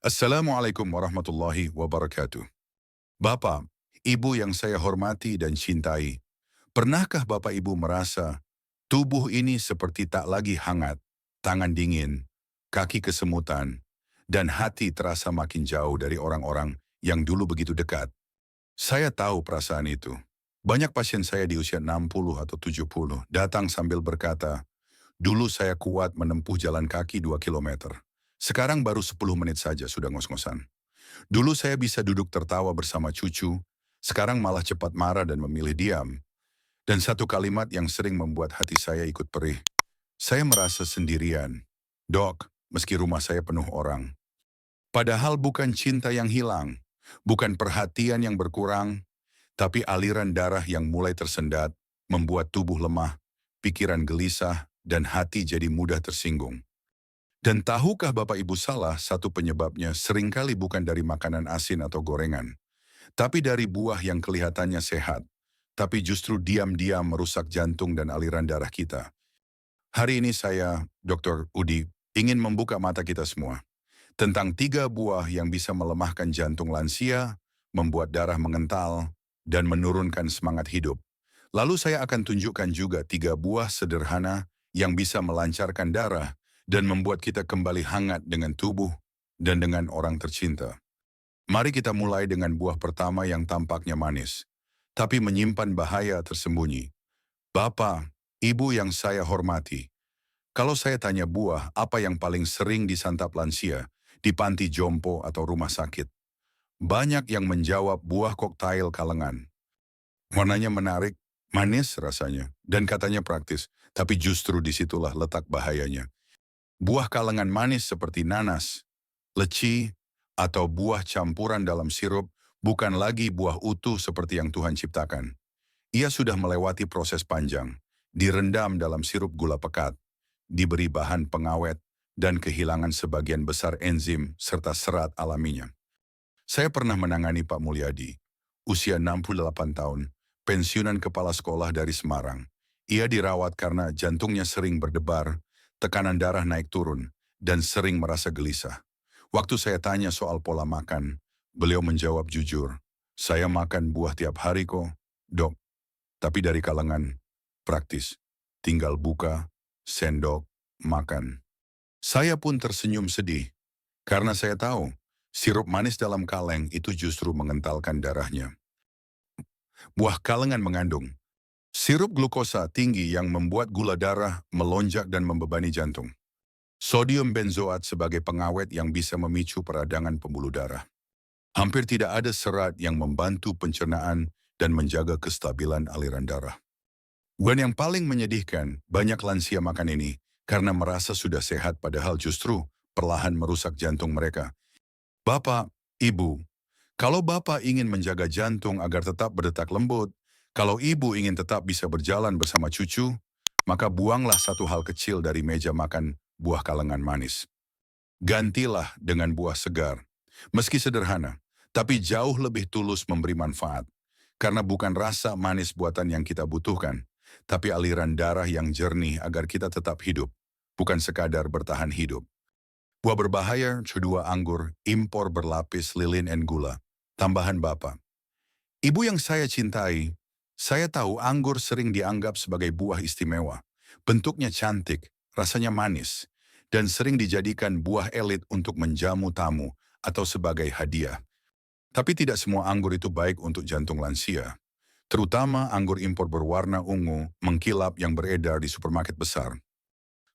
Assalamualaikum warahmatullahi wabarakatuh. Bapak, Ibu yang saya hormati dan cintai, pernahkah Bapak Ibu merasa tubuh ini seperti tak lagi hangat, tangan dingin, kaki kesemutan, dan hati terasa makin jauh dari orang-orang yang dulu begitu dekat? Saya tahu perasaan itu. Banyak pasien saya di usia 60 atau 70 datang sambil berkata, dulu saya kuat menempuh jalan kaki 2 kilometer. Sekarang baru 10 menit saja sudah ngos-ngosan. Dulu saya bisa duduk tertawa bersama cucu, sekarang malah cepat marah dan memilih diam. Dan satu kalimat yang sering membuat hati saya ikut perih. Saya merasa sendirian. Dok, meski rumah saya penuh orang. Padahal bukan cinta yang hilang, bukan perhatian yang berkurang, tapi aliran darah yang mulai tersendat, membuat tubuh lemah, pikiran gelisah, dan hati jadi mudah tersinggung. Dan tahukah Bapak Ibu salah satu penyebabnya seringkali bukan dari makanan asin atau gorengan, tapi dari buah yang kelihatannya sehat, tapi justru diam-diam merusak jantung dan aliran darah kita. Hari ini saya, Dr. Udi, ingin membuka mata kita semua tentang 3 buah yang bisa melemahkan jantung lansia, membuat darah mengental, dan menurunkan semangat hidup. Lalu saya akan tunjukkan juga 3 buah sederhana yang bisa melancarkan darah dan membuat kita kembali hangat dengan tubuh dan dengan orang tercinta. Mari kita mulai dengan buah pertama yang tampaknya manis, tapi menyimpan bahaya tersembunyi. Bapak, Ibu yang saya hormati, kalau saya tanya buah apa yang paling sering disantap lansia di panti jompo atau rumah sakit, banyak yang menjawab buah koktail kalengan. Warnanya menarik, manis rasanya, dan katanya praktis, tapi justru disitulah letak bahayanya. Buah kalengan manis seperti nanas, leci, atau buah campuran dalam sirup bukan lagi buah utuh seperti yang Tuhan ciptakan. Ia sudah melewati proses panjang, direndam dalam sirup gula pekat, diberi bahan pengawet, dan kehilangan sebagian besar enzim serta serat alaminya. Saya pernah menangani Pak Mulyadi, usia 68 tahun, pensiunan kepala sekolah dari Semarang. Ia dirawat karena jantungnya sering berdebar, tekanan darah naik turun, dan sering merasa gelisah. Waktu saya tanya soal pola makan, beliau menjawab jujur, saya makan buah tiap hari kok, dok, tapi dari kalangan praktis, tinggal buka, sendok, makan. Saya pun tersenyum sedih, karena saya tahu, sirup manis dalam kaleng itu justru mengentalkan darahnya. Buah kalengan mengandung sirup glukosa tinggi yang membuat gula darah melonjak dan membebani jantung. Sodium benzoat sebagai pengawet yang bisa memicu peradangan pembuluh darah. Hampir tidak ada serat yang membantu pencernaan dan menjaga kestabilan aliran darah. Dan yang paling menyedihkan, banyak lansia makan ini karena merasa sudah sehat padahal justru perlahan merusak jantung mereka. Bapak, Ibu, kalau Bapak ingin menjaga jantung agar tetap berdetak lembut, kalau Ibu ingin tetap bisa berjalan bersama cucu, maka buanglah satu hal kecil dari meja makan buah kalengan manis. Gantilah dengan buah segar. Meski sederhana, tapi jauh lebih tulus memberi manfaat. Karena bukan rasa manis buatan yang kita butuhkan, tapi aliran darah yang jernih agar kita tetap hidup, bukan sekadar bertahan hidup. Buah berbahaya, kedua anggur, impor berlapis, lilin, dan gula. Tambahan Bapak. Ibu yang saya cintai, saya tahu anggur sering dianggap sebagai buah istimewa. Bentuknya cantik, rasanya manis, dan sering dijadikan buah elit untuk menjamu tamu atau sebagai hadiah. Tapi tidak semua anggur itu baik untuk jantung lansia. Terutama anggur impor berwarna ungu, mengkilap yang beredar di supermarket besar.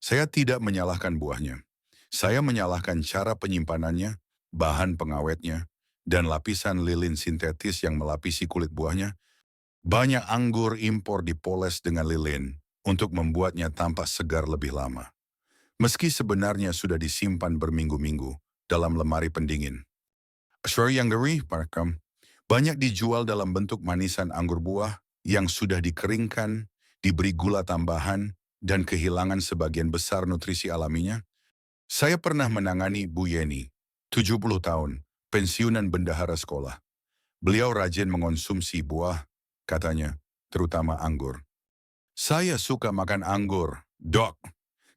Saya tidak menyalahkan buahnya. Saya menyalahkan cara penyimpanannya, bahan pengawetnya, dan lapisan lilin sintetis yang melapisi kulit buahnya. Banyak anggur impor dipoles dengan lilin untuk membuatnya tampak segar lebih lama. Meski sebenarnya sudah disimpan berminggu-minggu dalam lemari pendingin. Strawberry yang gurih, Parkam, banyak dijual dalam bentuk manisan anggur buah yang sudah dikeringkan, diberi gula tambahan, dan kehilangan sebagian besar nutrisi alaminya. Saya pernah menangani Bu Yeni, 70 tahun, pensiunan bendahara sekolah. Beliau rajin mengonsumsi buah, katanya, terutama anggur. Saya suka makan anggur, dok.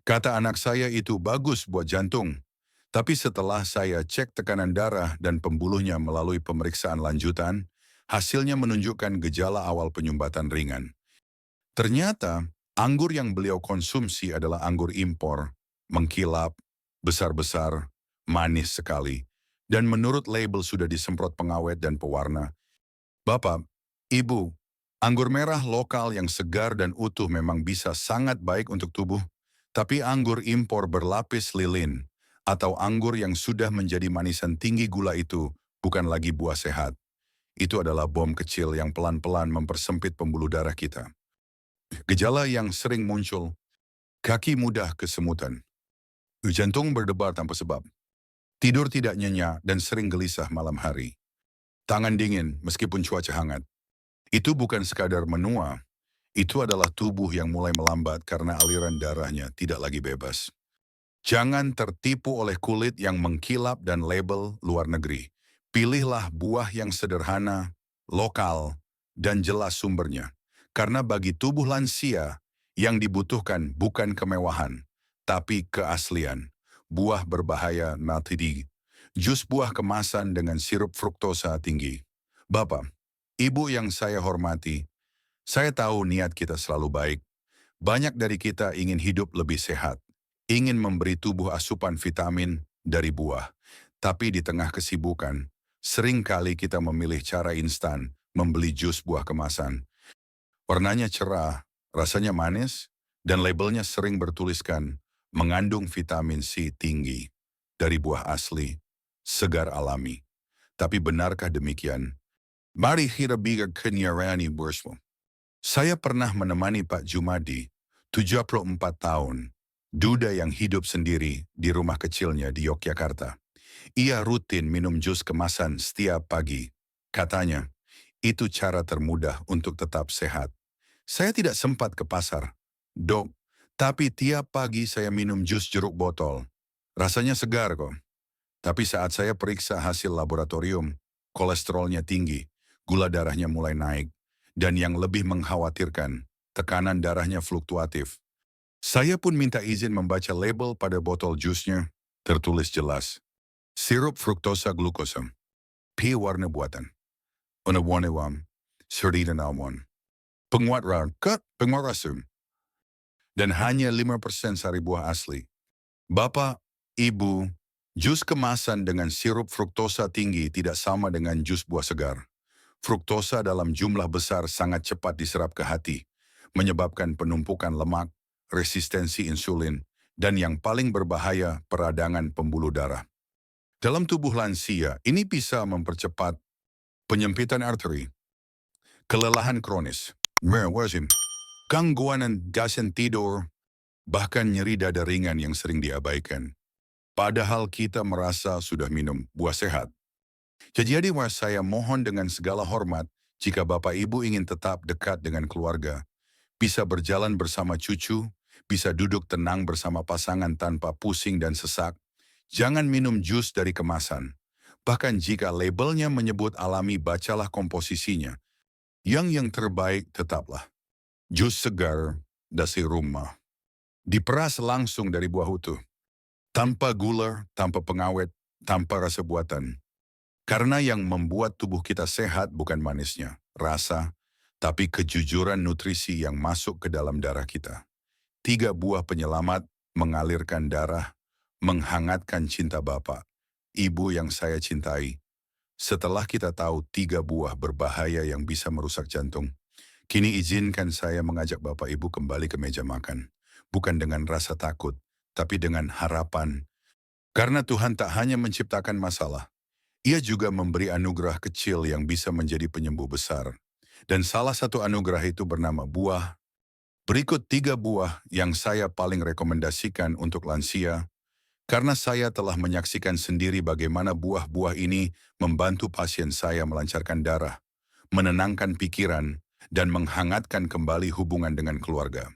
Kata anak saya itu bagus buat jantung. Tapi setelah saya cek tekanan darah dan pembuluhnya melalui pemeriksaan lanjutan, hasilnya menunjukkan gejala awal penyumbatan ringan. Ternyata, anggur yang beliau konsumsi adalah anggur impor, mengkilap, besar-besar, manis sekali, dan menurut label sudah disemprot pengawet dan pewarna. Bapak, Ibu, anggur merah lokal yang segar dan utuh memang bisa sangat baik untuk tubuh, tapi anggur impor berlapis lilin atau anggur yang sudah menjadi manisan tinggi gula itu bukan lagi buah sehat. Itu adalah bom kecil yang pelan-pelan mempersempit pembuluh darah kita. Gejala yang sering muncul, kaki mudah kesemutan, jantung berdebar tanpa sebab, tidur tidak nyenyak dan sering gelisah malam hari, tangan dingin meskipun cuaca hangat. Itu bukan sekadar menua, itu adalah tubuh yang mulai melambat karena aliran darahnya tidak lagi bebas. Jangan tertipu oleh kulit yang mengkilap dan label luar negeri. Pilihlah buah yang sederhana, lokal, dan jelas sumbernya. Karena bagi tubuh lansia, yang dibutuhkan bukan kemewahan, tapi keaslian. Buah berbahaya natidi. Jus buah kemasan dengan sirup fruktosa tinggi. Bapak, Ibu yang saya hormati, saya tahu niat kita selalu baik. Banyak dari kita ingin hidup lebih sehat, ingin memberi tubuh asupan vitamin dari buah. Tapi di tengah kesibukan, seringkali kita memilih cara instan, membeli jus buah kemasan. Warnanya cerah, rasanya manis, dan labelnya sering bertuliskan mengandung vitamin C tinggi dari buah asli, segar alami. Tapi benarkah demikian? Mari kita biar kenyarani bersama. Saya pernah menemani Pak Jumadi, 74 tahun, duda yang hidup sendiri di rumah kecilnya di Yogyakarta. Ia rutin minum jus kemasan setiap pagi. Katanya, itu cara termudah untuk tetap sehat. Saya tidak sempat ke pasar, Dok, tapi tiap pagi saya minum jus jeruk botol. Rasanya segar kok. Tapi saat saya periksa hasil laboratorium, kolesterolnya tinggi, gula darahnya mulai naik, dan yang lebih mengkhawatirkan, tekanan darahnya fluktuatif. Saya pun minta izin membaca label pada botol jusnya, tertulis jelas. Sirup fruktosa glukosa, P warna buatan, unawanewam, serdina almond, penguat kat, penguat rasum, dan hanya 5% sari buah asli. Bapak, Ibu, jus kemasan dengan sirup fruktosa tinggi tidak sama dengan jus buah segar. Fruktosa dalam jumlah besar sangat cepat diserap ke hati, menyebabkan penumpukan lemak, resistensi insulin, dan yang paling berbahaya peradangan pembuluh darah. Dalam tubuh lansia, ini bisa mempercepat penyempitan arteri, kelelahan kronis, mewazim, gangguan gasen tidur, bahkan nyeri dada ringan yang sering diabaikan. Padahal kita merasa sudah minum buah sehat. Jadi saya mohon dengan segala hormat, jika Bapak Ibu ingin tetap dekat dengan keluarga, bisa berjalan bersama cucu, bisa duduk tenang bersama pasangan tanpa pusing dan sesak, jangan minum jus dari kemasan. Bahkan jika labelnya menyebut alami, bacalah komposisinya. Yang terbaik tetaplah. Jus segar dari rumah. Diperas langsung dari buah utuh. Tanpa gula, tanpa pengawet, tanpa rasa buatan. Karena yang membuat tubuh kita sehat bukan manisnya, rasa, tapi kejujuran nutrisi yang masuk ke dalam darah kita. 3 buah penyelamat mengalirkan darah, menghangatkan cinta Bapak, Ibu yang saya cintai. Setelah kita tahu 3 buah berbahaya yang bisa merusak jantung, kini izinkan saya mengajak Bapak Ibu kembali ke meja makan. Bukan dengan rasa takut, tapi dengan harapan. Karena Tuhan tak hanya menciptakan masalah, Ia juga memberi anugerah kecil yang bisa menjadi penyembuh besar. Dan salah satu anugerah itu bernama buah. Berikut 3 buah yang saya paling rekomendasikan untuk lansia, karena saya telah menyaksikan sendiri bagaimana buah-buah ini membantu pasien saya melancarkan darah, menenangkan pikiran, dan menghangatkan kembali hubungan dengan keluarga.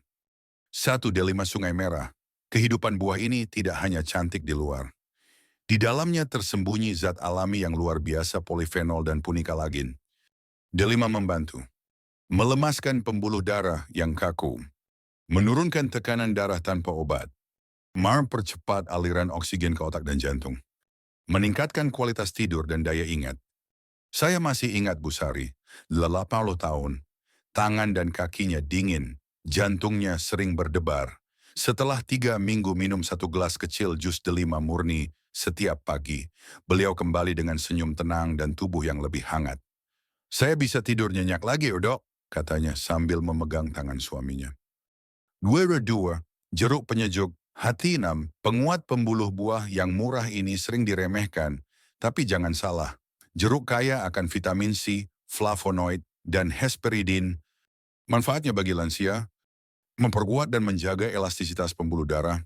1. Delima Sungai Merah. Kehidupan buah ini tidak hanya cantik di luar. Di dalamnya tersembunyi zat alami yang luar biasa, polifenol dan punikalagin. Delima membantu melemaskan pembuluh darah yang kaku, menurunkan tekanan darah tanpa obat, mempercepat aliran oksigen ke otak dan jantung, meningkatkan kualitas tidur dan daya ingat. Saya masih ingat Bu Sari, 80 tahun, tangan dan kakinya dingin, jantungnya sering berdebar. Setelah 3 minggu minum 1 gelas kecil jus delima murni setiap pagi, beliau kembali dengan senyum tenang dan tubuh yang lebih hangat. Saya bisa tidur nyenyak lagi, dok, katanya sambil memegang tangan suaminya. Dua, jeruk penyejuk, hati enam, penguat pembuluh buah yang murah ini sering diremehkan. Tapi jangan salah, jeruk kaya akan vitamin C, flavonoid, dan hesperidin. Manfaatnya bagi lansia, memperkuat dan menjaga elastisitas pembuluh darah,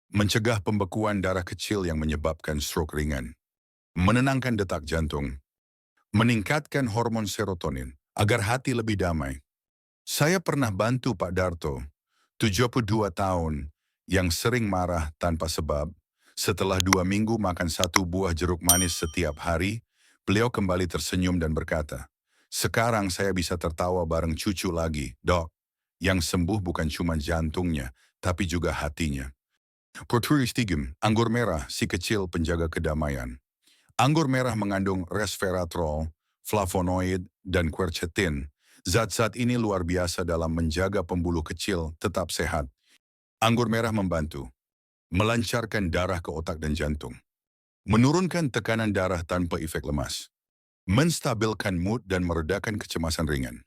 mencegah pembekuan darah kecil yang menyebabkan stroke ringan, menenangkan detak jantung, meningkatkan hormon serotonin agar hati lebih damai. Saya pernah bantu Pak Darto, 72 tahun, yang sering marah tanpa sebab. Setelah 2 minggu makan 1 buah jeruk manis setiap hari, beliau kembali tersenyum dan berkata, "Sekarang saya bisa tertawa bareng cucu lagi, dok." Yang sembuh bukan cuma jantungnya, tapi juga hatinya. Proteostigium, anggur merah, si kecil penjaga kedamaian. Anggur merah mengandung resveratrol, flavonoid, dan quercetin. Zat-zat ini luar biasa dalam menjaga pembuluh kecil tetap sehat. Anggur merah membantu melancarkan darah ke otak dan jantung, menurunkan tekanan darah tanpa efek lemas, menstabilkan mood dan meredakan kecemasan ringan,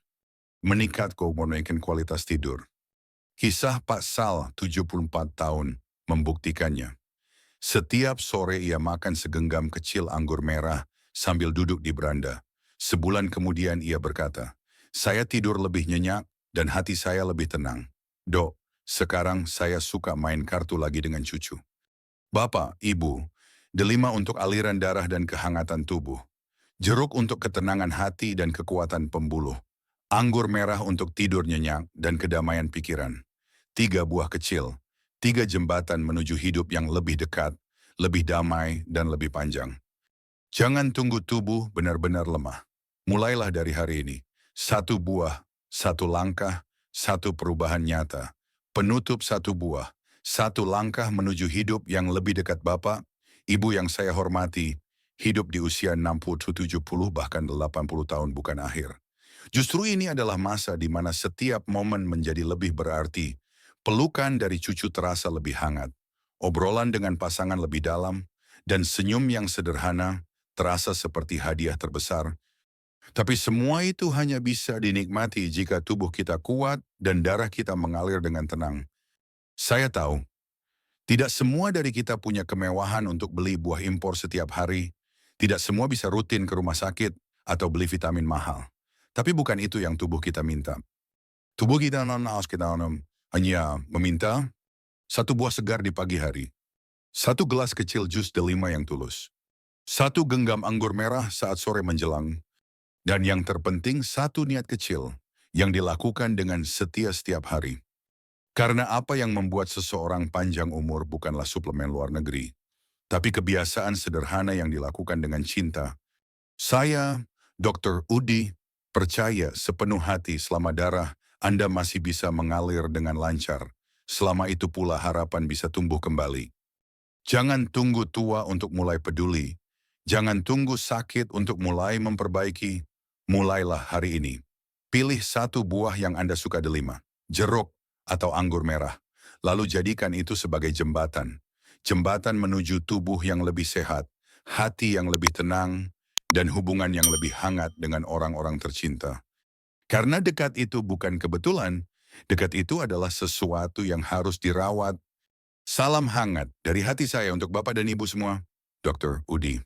meningkatkan kualitas tidur. Kisah Pak Sal, 74 tahun, membuktikannya. Setiap sore ia makan segenggam kecil anggur merah sambil duduk di beranda. Sebulan kemudian ia berkata, "Saya tidur lebih nyenyak dan hati saya lebih tenang. Dok, sekarang saya suka main kartu lagi dengan cucu." Bapak, Ibu, delima untuk aliran darah dan kehangatan tubuh. Jeruk untuk ketenangan hati dan kekuatan pembuluh. Anggur merah untuk tidur nyenyak dan kedamaian pikiran. 3 buah kecil, 3 jembatan menuju hidup yang lebih dekat, lebih damai, dan lebih panjang. Jangan tunggu tubuh benar-benar lemah. Mulailah dari hari ini. 1 buah, 1 langkah, 1 perubahan nyata. Penutup 1 buah, 1 langkah menuju hidup yang lebih dekat Bapak, Ibu yang saya hormati. Hidup di usia 60, 70, bahkan 80 tahun bukan akhir. Justru ini adalah masa di mana setiap momen menjadi lebih berarti. Pelukan dari cucu terasa lebih hangat. Obrolan dengan pasangan lebih dalam, dan senyum yang sederhana terasa seperti hadiah terbesar. Tapi semua itu hanya bisa dinikmati jika tubuh kita kuat dan darah kita mengalir dengan tenang. Saya tahu, tidak semua dari kita punya kemewahan untuk beli buah impor setiap hari. Tidak semua bisa rutin ke rumah sakit atau beli vitamin mahal. Tapi bukan itu yang tubuh kita minta. Tubuh kita hanya meminta 1 buah segar di pagi hari, 1 gelas kecil jus delima yang tulus, 1 genggam anggur merah saat sore menjelang, dan yang terpenting 1 niat kecil yang dilakukan dengan setia setiap hari. Karena apa yang membuat seseorang panjang umur bukanlah suplemen luar negeri, tapi kebiasaan sederhana yang dilakukan dengan cinta. Saya, Dr. Udi, percaya sepenuh hati selama darah Anda masih bisa mengalir dengan lancar. Selama itu pula harapan bisa tumbuh kembali. Jangan tunggu tua untuk mulai peduli. Jangan tunggu sakit untuk mulai memperbaiki. Mulailah hari ini. Pilih 1 buah yang Anda suka delima, jeruk atau anggur merah. Lalu jadikan itu sebagai jembatan. Jembatan menuju tubuh yang lebih sehat, hati yang lebih tenang, dan hubungan yang lebih hangat dengan orang-orang tercinta. Karena dekat itu bukan kebetulan, dekat itu adalah sesuatu yang harus dirawat. Salam hangat dari hati saya untuk Bapak dan Ibu semua, Dr. Udi.